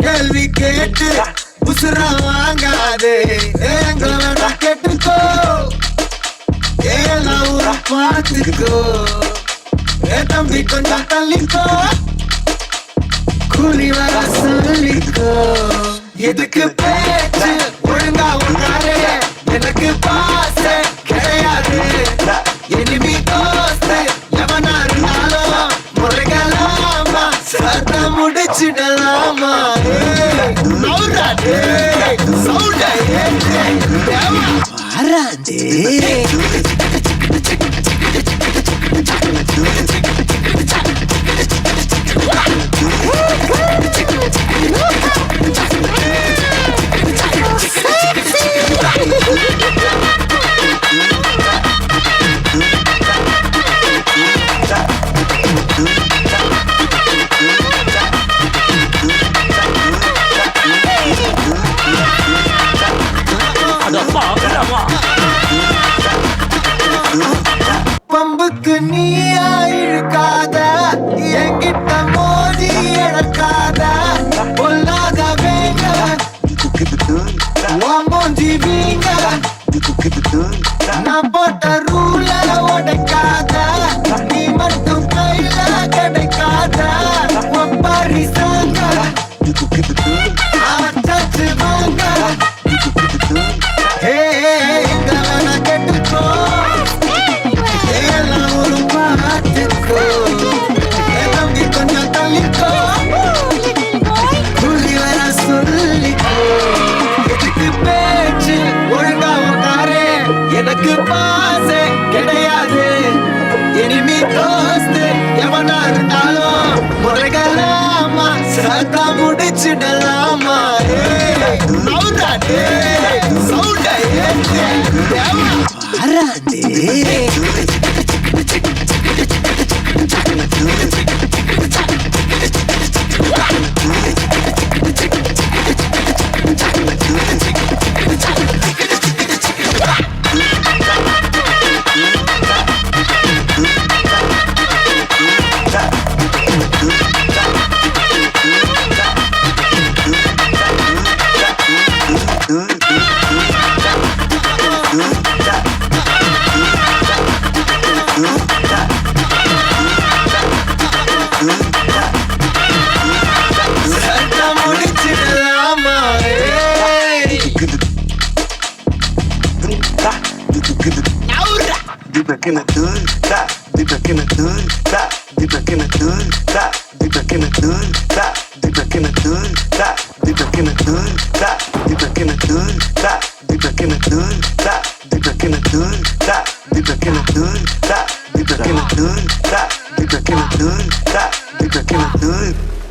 கேள்வி கேட்டு உசுர வாங்காதே எங்கள கேட்டுக்கோ ஏலாம் ஊரை பார்த்துக்கோ தம்பி கொஞ்சம் தள்ளிக்கோ கூலி வர சொல்லிக்கோ எதுக்கு பேச்சு ஒழுங்கா உட்காரு எனக்கு பாச கிடையாது எனிமி தோஸ்து எவனா இருந்தாலும் முறைகளாமா சத்த முடிச்சிடலாமா பம்புக்கு நீயா இழுக்காத என்கிட்ட மோதி இழக்காத பொல்லாத வேங்க வாங்கி வீங்க நான் போட்ட ரூல உடைக்காத நீ மட்டும் கையில கிடைக்காத ஒப்பாரி சாங்க ஆச்சு வாங்க கேட்டுக்கோ ஏலாம் ஒரு பார்த்துக்கோ தம்பி கொஞ்சம் தள்ளிக்கோ கூலி வர சொல்லிக்கோ எதுக்கு பேச்சு ஒழுங்கா உட்காரு எனக்கு பாச கிடையாது இனிமே தோஸ்து எவனா இருந்தாலும் முறைகளாமா சத்தா முடிச்சிடலாமா Deep in the hood, stop. Deep in the hood, stop. Deep in the hood, stop. Deep in the hood, stop. Deep in the hood, stop. Deep in the hood, stop. Deep in the hood, stop. Deep in the hood, stop. Deep in the hood, stop. Deep in the hood, stop. Deep in the hood, stop. Deep in the hood, stop. Deep in the hood.